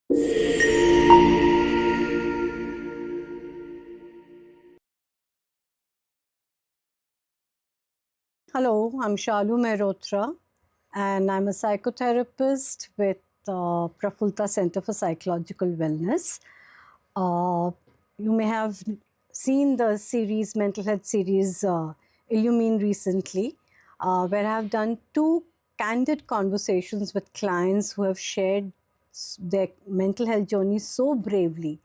Hello, I'm Shalu Mehrotra, and I'm a psychotherapist with Prafulta Center for Psychological Wellness. You may have seen the series, mental health series, Illumine recently, where I've done 2 candid conversations with clients who have shared their mental health journey so bravely.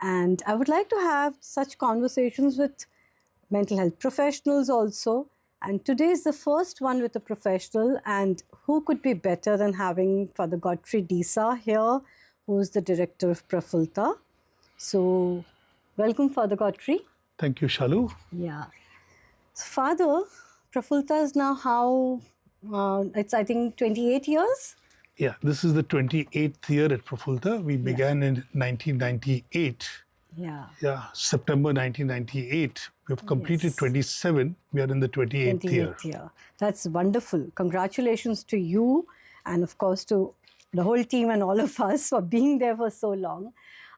And I would like to have such conversations with mental health professionals also. And today is the first one with a professional, and who could be better than having Father Godfrey D'Sa here, who is the director of Prafulta. So, welcome, Father Godfrey. Thank you, Shalu. Yeah. So, Father, Prafulta is now how, it's I think 28 years? Yeah, this is the 28th year at Prafulta. We began in 1998. Yeah. Yeah, September 1998. We have completed 27. We are in the 28th year. That's wonderful. Congratulations to you, and of course to the whole team and all of us for being there for so long.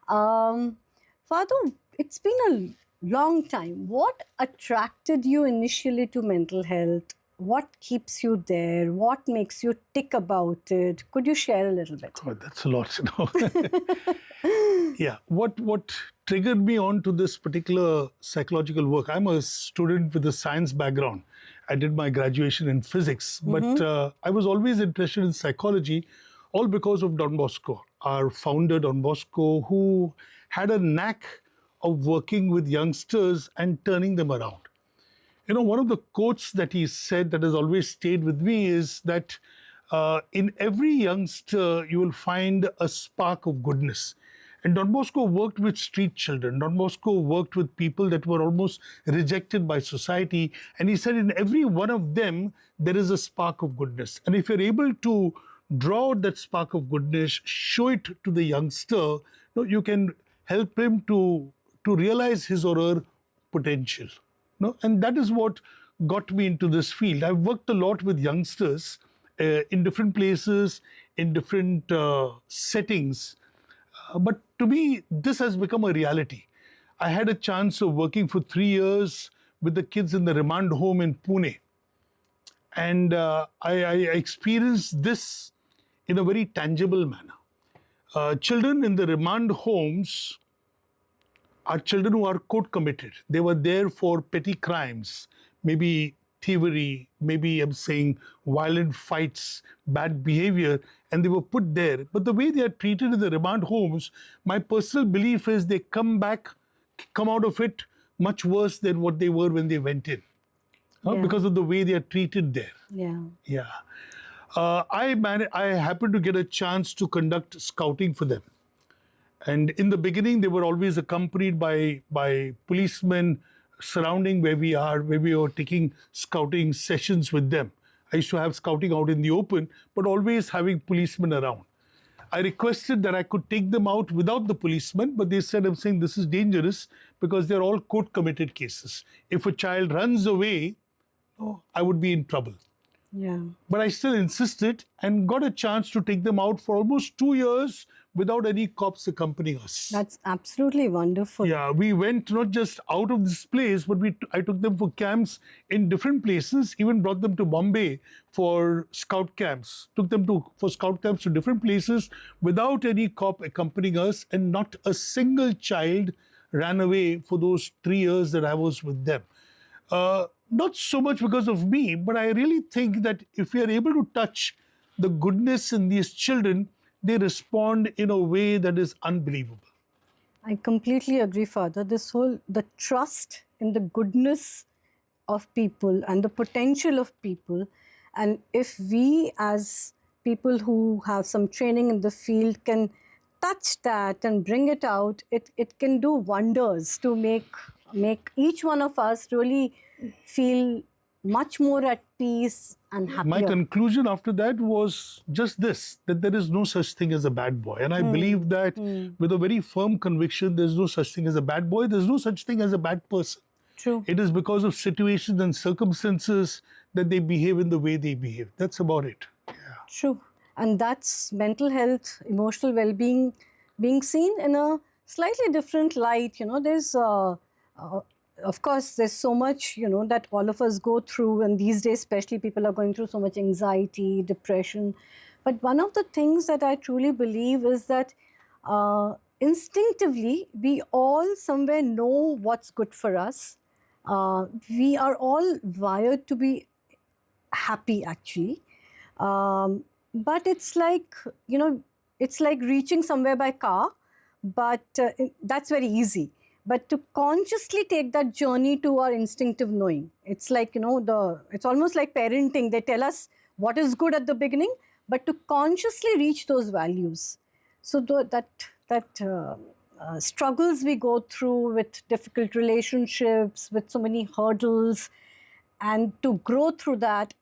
Father, it's been a long time. What attracted you initially to mental health? What keeps you there? What makes you tick about it? Could you share a little bit? Oh, that's a lot, Yeah, what triggered me on to this particular psychological work? I'm a student with a science background. I did my graduation in physics, but I was always interested in psychology, all because of Don Bosco, our founder, Don Bosco, who had a knack of working with youngsters and turning them around. You know, one of the quotes that he said that has always stayed with me is that in every youngster, you will find a spark of goodness. And Don Bosco worked with street children. Don Bosco worked with people that were almost rejected by society. And he said, in every one of them, there is a spark of goodness. And if you're able to draw out that spark of goodness, show it to the youngster, you can help him to realize his or her potential. And that is what got me into this field. I've worked a lot with youngsters in different places, in different settings. But to me, this has become a reality. I had a chance of working for 3 years with the kids in the remand home in Pune. And I experienced this in a very tangible manner. Children in the remand homes are children who are court committed. They were there for petty crimes, maybe thievery, maybe I'm saying violent fights, bad behavior, and they were put there. But the way they are treated in the remand homes, my personal belief is they come out of it much worse than what they were when they went in, because of the way they are treated there. Yeah. I happened to get a chance to conduct scouting for them. And in the beginning, they were always accompanied by policemen surrounding where we were taking scouting sessions with them. I used to have scouting out in the open, but always having policemen around. I requested that I could take them out without the policemen, but they said, I'm saying this is dangerous because they're all court-committed cases. If a child runs away, I would be in trouble. Yeah. But I still insisted and got a chance to take them out for almost 2 years without any cops accompanying us. That's absolutely wonderful. Yeah, we went not just out of this place, but I took them for camps in different places, even brought them to Mumbai for scout camps, took them for scout camps to different places without any cop accompanying us, and not a single child ran away for those 3 years that I was with them. Not so much because of me, but I really think that if we are able to touch the goodness in these children, they respond in a way that is unbelievable. I completely agree, Father. The trust in the goodness of people and the potential of people. And if we as people who have some training in the field can touch that and bring it out, it can do wonders to make each one of us really feel much more at peace and happier. My conclusion after that was just this, that there is no such thing as a bad boy. And I believe that with a very firm conviction, there's no such thing as a bad boy. There's no such thing as a bad person. True. It is because of situations and circumstances that they behave in the way they behave. That's about it. Yeah. True. And that's mental health, emotional well-being being seen in a slightly different light. There's of course, there's so much, that all of us go through, and these days especially people are going through so much anxiety, depression. But one of the things that I truly believe is that instinctively we all somewhere know what's good for us. We are all wired to be happy, actually. But it's like, it's like reaching somewhere by car, but that's very easy. But to consciously take that journey to our instinctive knowing, it's like, it's almost like parenting. They tell us what is good at the beginning, but to consciously reach those values. So struggles we go through with difficult relationships, with so many hurdles, and to grow through that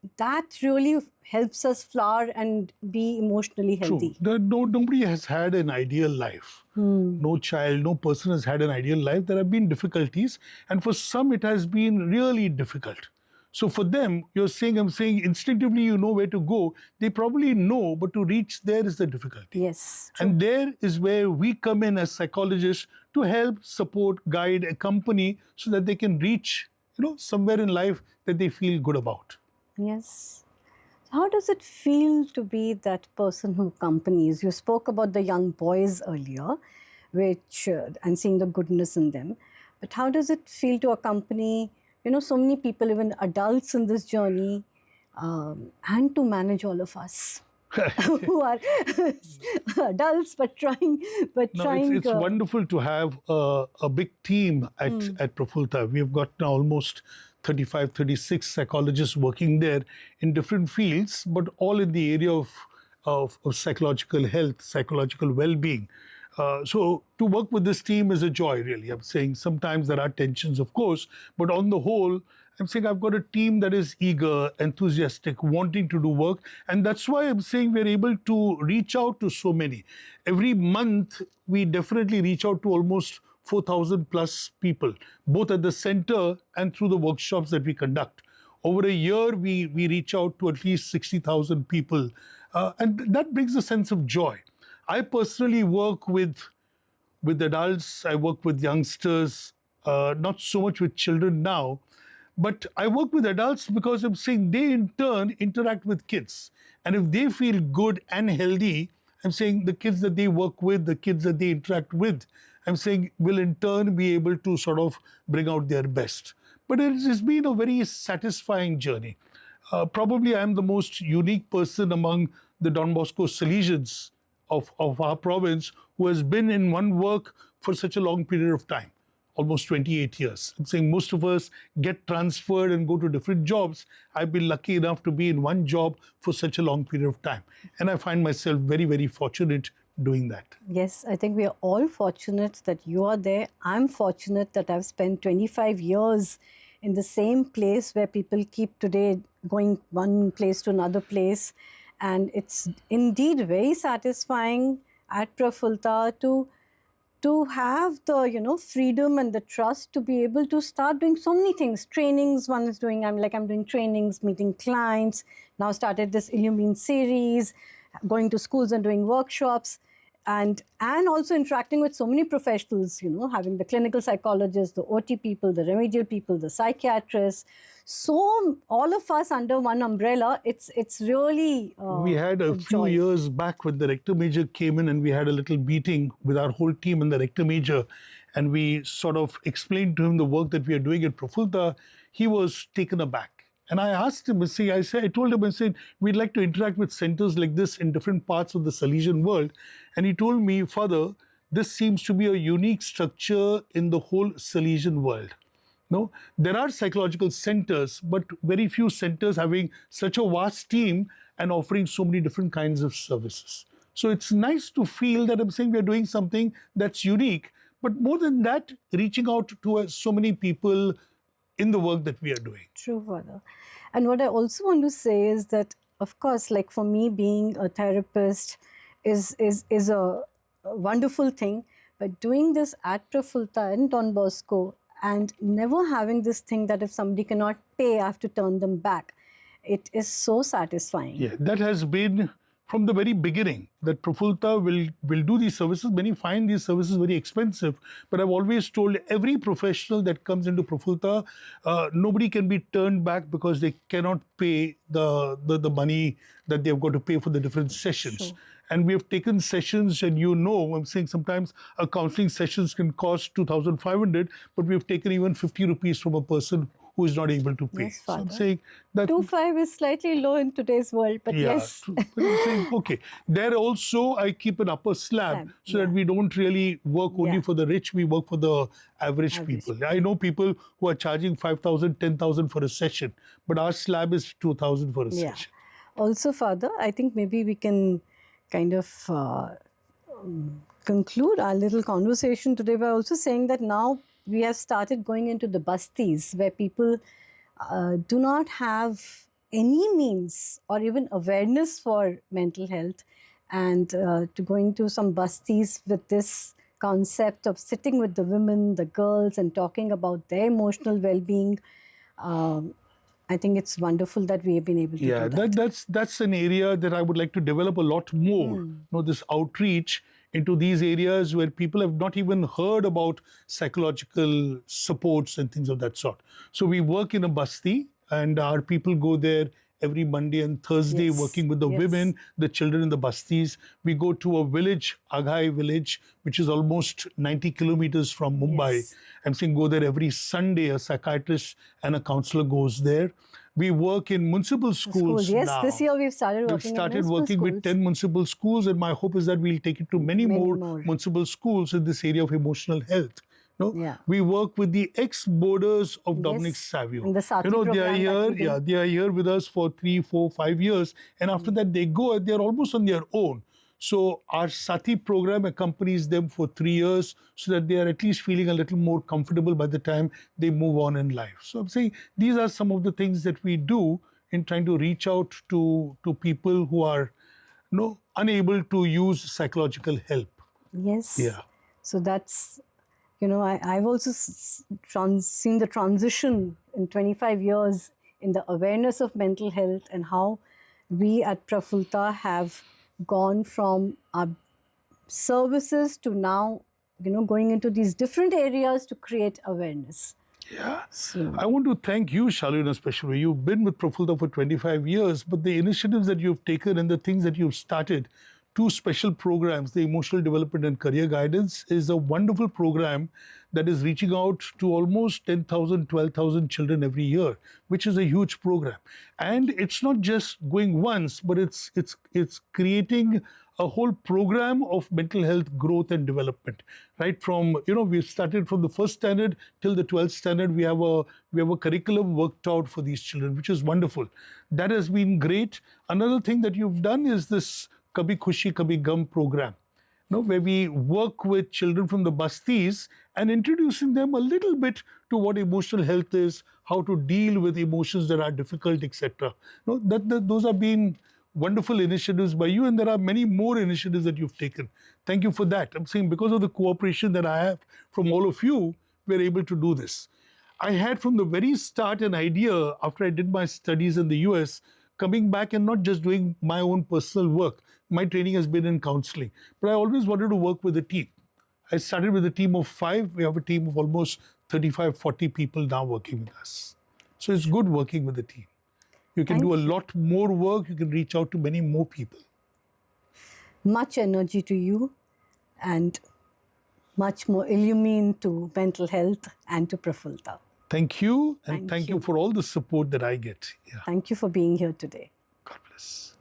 really helps us flower and be emotionally healthy. True. Nobody has had an ideal life. No child, no person has had an ideal life. There have been difficulties, and for some it has been really difficult. So for them, I'm saying instinctively you know where to go. They probably know, but to reach there is the difficulty. Yes. True. And there is where we come in as psychologists to help, support, guide, accompany so that they can reach, somewhere in life that they feel good about. Yes. How does it feel to be that person who accompanies? You spoke about the young boys earlier, and seeing the goodness in them. But how does it feel to accompany, so many people, even adults in this journey, and to manage all of us who are adults but trying? It's wonderful to have a big team at Prafulta. We have got now almost 35, 36 psychologists working there in different fields, but all in the area of psychological health, psychological well-being. So to work with this team is a joy, really. I'm saying sometimes there are tensions, of course, but on the whole, I'm saying I've got a team that is eager, enthusiastic, wanting to do work. And that's why I'm saying we're able to reach out to so many. Every month, we definitely reach out to almost 4,000 plus people, both at the center and through the workshops that we conduct. Over a year, we reach out to at least 60,000 people. And that brings a sense of joy. I personally work with adults, I work with youngsters, not so much with children now, but I work with adults because I'm saying they in turn interact with kids. And if they feel good and healthy, I'm saying the kids that they work with, the kids that they interact with, I'm saying will in turn be able to sort of bring out their best. But it has been a very satisfying journey. Probably I'm the most unique person among the Don Bosco Salesians of our province who has been in one work for such a long period of time, almost 28 years. I'm saying most of us get transferred and go to different jobs. I've been lucky enough to be in one job for such a long period of time. And I find myself very, very fortunate doing that. Yes, I think we are all fortunate that you are there. I'm fortunate that I've spent 25 years in the same place where people keep today going one place to another place. And it's indeed very satisfying at Prafulta to have the freedom and the trust to be able to start doing so many things. Trainings one is doing, I'm doing trainings, meeting clients, now started this Illumine series, going to schools and doing workshops, and also interacting with so many professionals, having the clinical psychologists, the OT people, the remedial people, the psychiatrists. So all of us under one umbrella, it's really we had a few years back when the rector major came in and we had a little meeting with our whole team and the rector major, and we sort of explained to him the work that we are doing at Prafulta. He was taken aback. And I asked him, I told him, we'd like to interact with centers like this in different parts of the Salesian world. And he told me, Father, this seems to be a unique structure in the whole Salesian world. No, there are psychological centers, but very few centers having such a vast team and offering so many different kinds of services. So it's nice to feel that I'm saying we're doing something that's unique, but more than that, reaching out to so many people in the work that we are doing. True, Father. And what I also want to say is that, of course, like for me, being a therapist is a wonderful thing. But doing this at Prafulta and Don Bosco and never having this thing that if somebody cannot pay, I have to turn them back, it is so satisfying. Yeah, that has been from the very beginning that Prafulta will do these services. Many find these services very expensive, but I've always told every professional that comes into Prafulta, nobody can be turned back because they cannot pay the money that they've got to pay for the different sessions. Sure. And we have taken sessions, and I'm saying sometimes a counseling sessions can cost 2,500, but we have taken even 50 rupees from a person who is not able to pay. Yes, so I'm Father. saying that 2.5 is slightly low in today's world, but yes. but I'm saying, okay. There also I keep an upper slab so that we don't really work only for the rich, we work for the average people. I know people who are charging 5,000, 10,000 for a session, but our slab is 2,000 for a session. Also, Father, I think maybe we can kind of conclude our little conversation today by also saying that now we have started going into the bastis where people do not have any means or even awareness for mental health, and to going to some bastis with this concept of sitting with the women, the girls, and talking about their emotional well-being. I think it's wonderful that we have been able to do that. That's an area that I would like to develop a lot more. This outreach into these areas where people have not even heard about psychological supports and things of that sort. So we work in a basti, and our people go there every Monday and Thursday working with the women, the children in the bastis. We go to a village, Aghai village, which is almost 90 kilometers from Mumbai. I'm saying go there every Sunday. A psychiatrist and a counselor goes there. We work in municipal schools now. This year we've started working with 10 municipal schools, and my hope is that we'll take it to many more municipal schools in this area of emotional health. We work with the ex-boarders of Dominic Savio. And the Sati they are here with us for 3, 4, 5 years, and after that they go, they're almost on their own. So our Sati program accompanies them for 3 years so that they are at least feeling a little more comfortable by the time they move on in life. So I'm saying these are some of the things that we do in trying to reach out to people who are unable to use psychological help. Yes. Yeah. So that's, I've also seen the transition in 25 years in the awareness of mental health and how we at Prafulta have gone from our services to now, going into these different areas to create awareness. Yeah. So I want to thank you, Shalu, in a special way. You've been with Prafulta for 25 years, but the initiatives that you've taken and the things that you've started, 2 special programs, the Emotional Development and Career Guidance, is a wonderful program that is reaching out to almost 10,000, 12,000 children every year, which is a huge program. And it's not just going once, but it's creating a whole program of mental health growth and development. Right from, we've started from the first standard till the 12th standard. We have a curriculum worked out for these children, which is wonderful. That has been great. Another thing that you've done is this Kabhi Khushi Kabhi Gum program, where we work with children from the bastis and introducing them a little bit to what emotional health is, how to deal with emotions that are difficult, etc. Those have been wonderful initiatives by you, and there are many more initiatives that you've taken. Thank you for that. I'm saying because of the cooperation that I have from all of you, we're able to do this. I had from the very start an idea after I did my studies in the US, coming back and not just doing my own personal work. My training has been in counseling, but I always wanted to work with a team. I started with a team of 5. We have a team of almost 35, 40 people now working with us. So it's good working with a team. You can do a lot more work. You can reach out to many more people. Much energy to you and much more illumine to mental health and to Prafulta. Thank you, and thank you for all the support that I get. Thank you for being here today. God bless.